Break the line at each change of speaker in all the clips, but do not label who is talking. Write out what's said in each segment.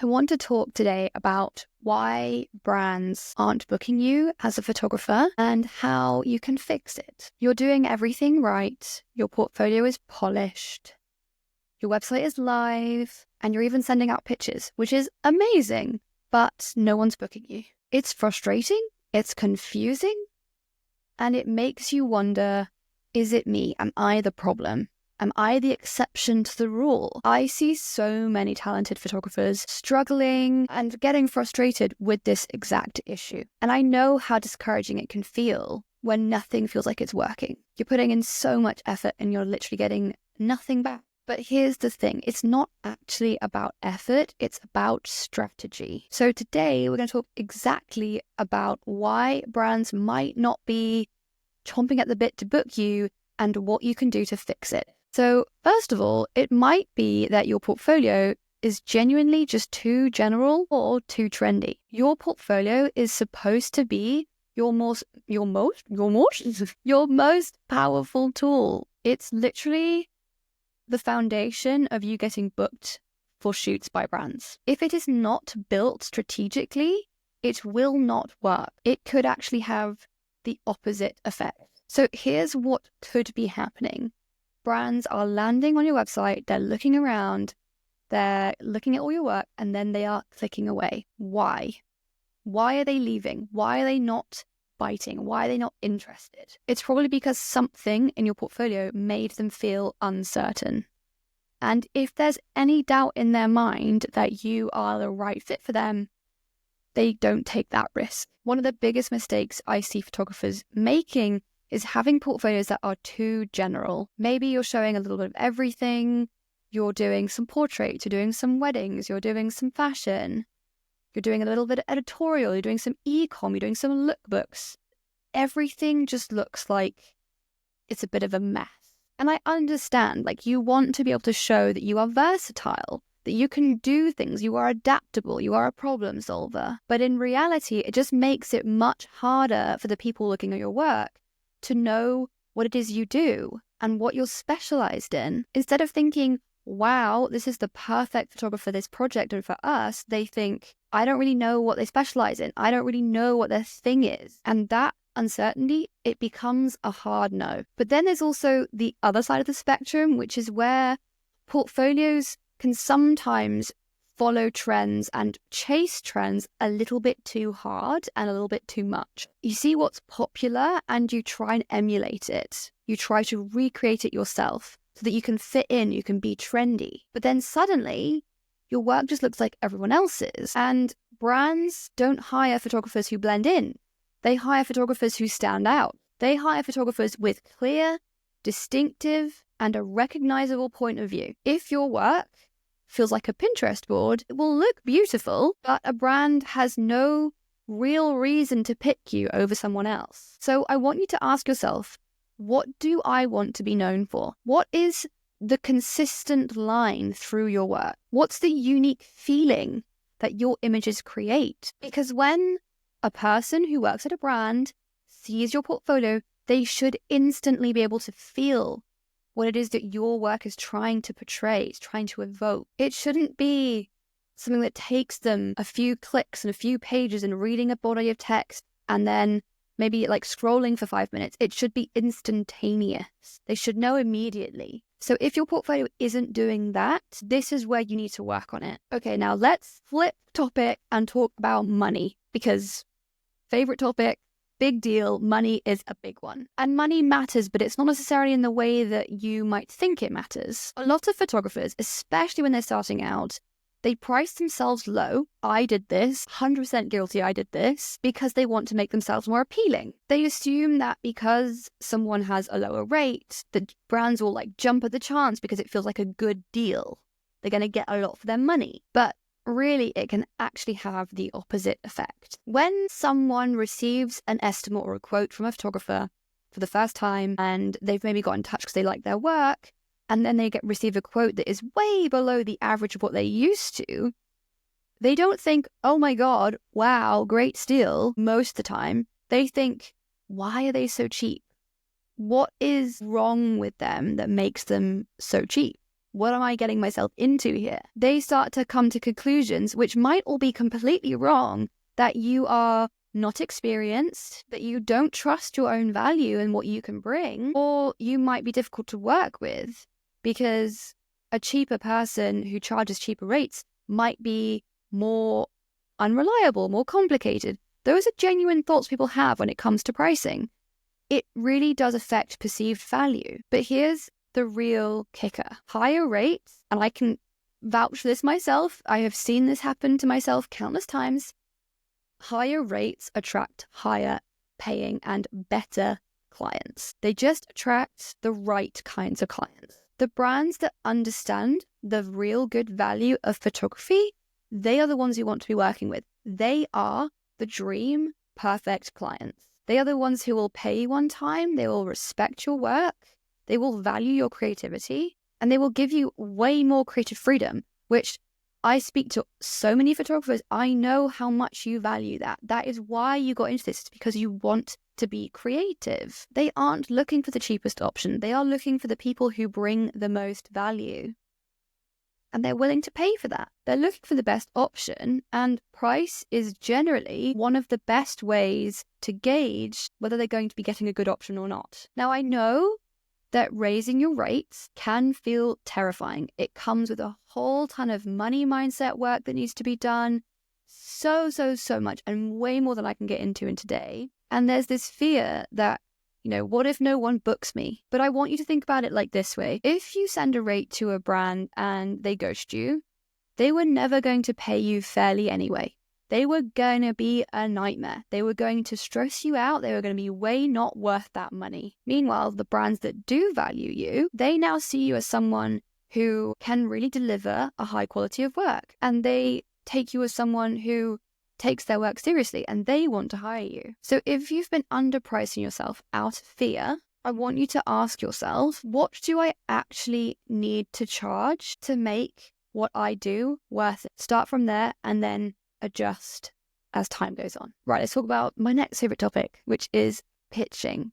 I want to talk today about why brands aren't booking you as a photographer and how you can fix it. You're doing everything right. Your portfolio is polished. Your website is live, and you're even sending out pictures, which is amazing, but no one's booking you. It's frustrating, it's confusing, and it makes you wonder, is it me? Am I the problem? Am I the exception to the rule? I see so many talented photographers struggling and getting frustrated with this exact issue. And I know how discouraging it can feel when nothing feels like it's working. You're putting in so much effort and you're literally getting nothing back. But here's the thing, it's not actually about effort, it's about strategy. So today we're going to talk exactly about why brands might not be chomping at the bit to book you and what you can do to fix it. So first of all, it might be that your portfolio is genuinely just too general or too trendy. Your portfolio is supposed to be your most powerful tool. It's literally the foundation of you getting booked for shoots by brands. If it is not built strategically, it will not work. It could actually have the opposite effect. So here's what could be happening. Brands are landing on your website, they're looking around, they're looking at all your work, and then they are clicking away. Why? Why are they leaving? Why are they not biting? Why are they not interested? It's probably because something in your portfolio made them feel uncertain. And if there's any doubt in their mind that you are the right fit for them, they don't take that risk. One of the biggest mistakes I see photographers making is having portfolios that are too general. Maybe you're showing a little bit of everything. You're doing some portraits, you're doing some weddings, you're doing some fashion, you're doing a little bit of editorial, you're doing some e-com, you're doing some lookbooks. Everything just looks like it's a bit of a mess. And I understand, you want to be able to show that you are versatile, that you can do things, you are adaptable, you are a problem solver. But in reality, it just makes it much harder for the people looking at your work to know what it is you do and what you're specialized in. Instead of thinking, wow, this is the perfect photographer for this project and for us, they think, I don't really know what they specialize in. I don't really know what their thing is. And that uncertainty, it becomes a hard no. But then there's also the other side of the spectrum, which is where portfolios can sometimes follow trends and chase trends a little bit too hard and a little bit too much. You see what's popular and you try and emulate it. You try to recreate it yourself so that you can fit in, you can be trendy. But then suddenly your work just looks like everyone else's. And brands don't hire photographers who blend in. They hire photographers who stand out. They hire photographers with clear, distinctive, and a recognizable point of view. If your work feels like a Pinterest board, it will look beautiful, but a brand has no real reason to pick you over someone else. So I want you to ask yourself, what do I want to be known for? What is the consistent line through your work? What's the unique feeling that your images create? Because when a person who works at a brand sees your portfolio, they should instantly be able to feel what it is that your work is trying to portray, is trying to evoke. It shouldn't be something that takes them a few clicks and a few pages and reading a body of text and then maybe scrolling for 5 minutes. It should be instantaneous. They should know immediately. So if your portfolio isn't doing that, this is where you need to work on it. Okay, now let's flip topic and talk about money, because favorite topic, big deal, money is a big one. And money matters, but it's not necessarily in the way that you might think it matters. A lot of photographers, especially when they're starting out, they price themselves low. I did this, 100% guilty I did this, because they want to make themselves more appealing. They assume that because someone has a lower rate, the brands will jump at the chance because it feels like a good deal. They're going to get a lot for their money. But really, it can actually have the opposite effect. When someone receives an estimate or a quote from a photographer for the first time and they've maybe got in touch because they like their work, and then they receive a quote that is way below the average of what they're used to, they don't think, oh my God, wow, great steal. Most of the time, they think, why are they so cheap? What is wrong with them that makes them so cheap? what am I getting myself into here? They start to come to conclusions, which might all be completely wrong, that you are not experienced, that you don't trust your own value and what you can bring, or you might be difficult to work with because a cheaper person who charges cheaper rates might be more unreliable, more complicated. Those are genuine thoughts people have when it comes to pricing. It really does affect perceived value. But here's the real kicker. Higher rates, and I can vouch for this myself, I have seen this happen to myself countless times. Higher rates attract higher paying and better clients. They just attract the right kinds of clients. The brands that understand the real good value of photography, they are the ones you want to be working with. They are the dream perfect clients. They are the ones who will pay you on time, they will respect your work, they will value your creativity, and they will give you way more creative freedom, which I speak to so many photographers. I know how much you value that. That is why you got into this, it's because you want to be creative. They aren't looking for the cheapest option. They are looking for the people who bring the most value. And they're willing to pay for that. They're looking for the best option, and price is generally one of the best ways to gauge whether they're going to be getting a good option or not. Now, I know that raising your rates can feel terrifying. It comes with a whole ton of money mindset work that needs to be done. So much, and way more than I can get into in today. And there's this fear that, what if no one books me? But I want you to think about it like this way. If you send a rate to a brand and they ghost you, they were never going to pay you fairly anyway. They were going to be a nightmare. They were going to stress you out. They were going to be way not worth that money. Meanwhile, the brands that do value you, they now see you as someone who can really deliver a high quality of work. And they take you as someone who takes their work seriously, and they want to hire you. So if you've been underpricing yourself out of fear, I want you to ask yourself, what do I actually need to charge to make what I do worth it? Start from there and then adjust as time goes on. Right, let's talk about my next favorite topic, which is pitching.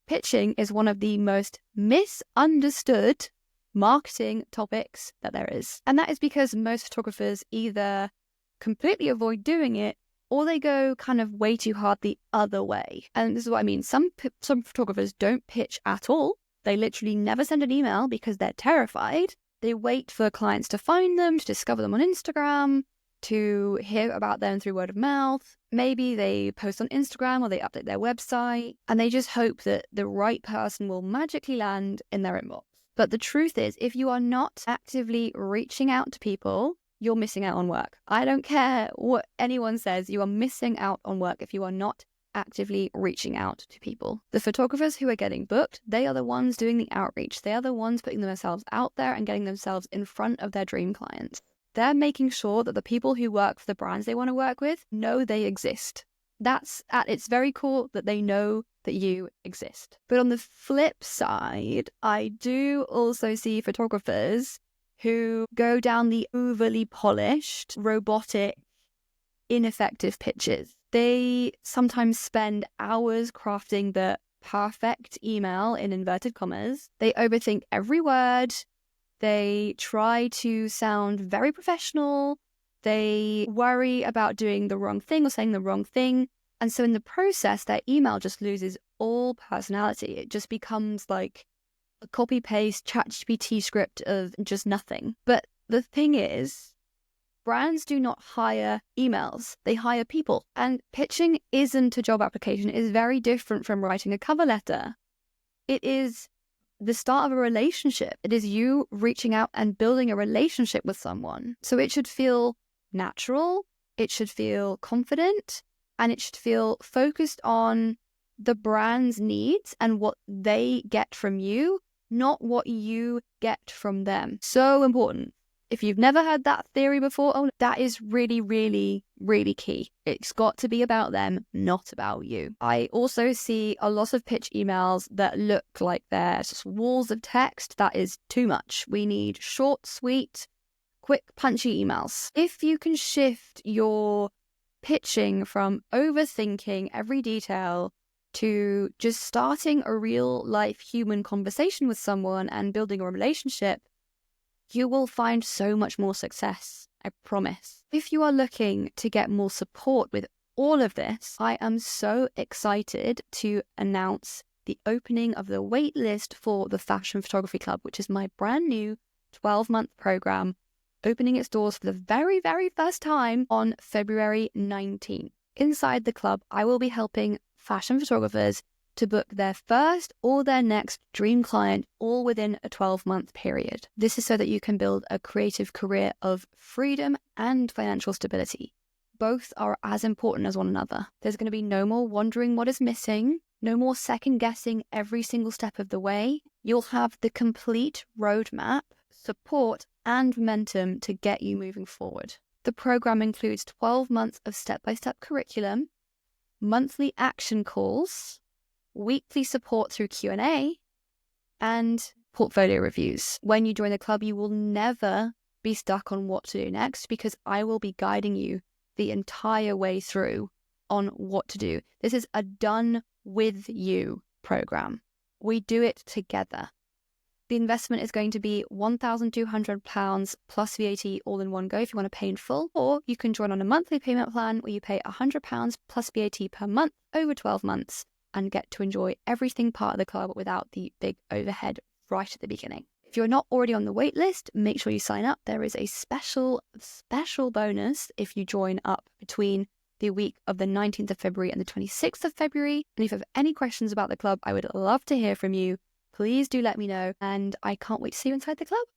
Pitching is one of the most misunderstood marketing topics that there is. And that is because most photographers either completely avoid doing it, or they go kind of way too hard the other way. And this is what I mean. Some photographers don't pitch at all. They literally never send an email because they're terrified. They wait for clients to find them, to discover them on Instagram, to hear about them through word of mouth. Maybe they post on Instagram or they update their website, and they just hope that the right person will magically land in their inbox. But the truth is, if you are not actively reaching out to people, you're missing out on work. I don't care what anyone says, you are missing out on work if you are not actively reaching out to people. The photographers who are getting booked, they are the ones doing the outreach. They are the ones putting themselves out there and getting themselves in front of their dream clients. They're making sure that the people who work for the brands they want to work with know they exist. That's at its very core, that they know that you exist. But on the flip side, I do also see photographers who go down the overly polished, robotic, ineffective pitches. They sometimes spend hours crafting the perfect email in inverted commas. They overthink every word. They try to sound very professional. They worry about doing the wrong thing or saying the wrong thing. And so in the process, their email just loses all personality. It just becomes like a copy-paste ChatGPT script of just nothing. But the thing is, brands do not hire emails. They hire people. And pitching isn't a job application. It is very different from writing a cover letter. It is the start of a relationship. It is you reaching out and building a relationship with someone. So it should feel natural. It should feel confident. And it should feel focused on the brand's needs and what they get from you, not what you get from them. So important. If you've never heard that theory before, that is really, really, really key. It's got to be about them, not about you. I also see a lot of pitch emails that look like they're just walls of text. That is too much. We need short, sweet, quick, punchy emails. If you can shift your pitching from overthinking every detail to just starting a real life human conversation with someone and building a relationship, You will find so much more success, I promise. If you are looking to get more support with all of this, I am so excited to announce the opening of the waitlist for the Fashion Photography Club, which is my brand new 12-month program, opening its doors for the very, very first time on February 19th. Inside the club, I will be helping fashion photographers to book their first or their next dream client all within a 12-month period. This is so that you can build a creative career of freedom and financial stability. Both are as important as one another. There's going to be no more wondering what is missing, no more second guessing every single step of the way. You'll have the complete roadmap, support, and momentum to get you moving forward. The program includes 12 months of step-by-step curriculum, monthly action calls, weekly support through Q&A, and portfolio reviews. When you join the club, you will never be stuck on what to do next because I will be guiding you the entire way through on what to do. This is a done with you program. We do it together. The investment is going to be £1,200 plus VAT all in one go if you want to pay in full, or you can join on a monthly payment plan where you pay £100 plus VAT per month over 12 months and get to enjoy everything part of the club without the big overhead right at the beginning. If you're not already on the wait list, make sure you sign up. There is a special bonus if you join up between the week of the 19th of February and the 26th of February. And if you have any questions about the club, I would love to hear from you. Please do let me know, and I can't wait to see you inside the club.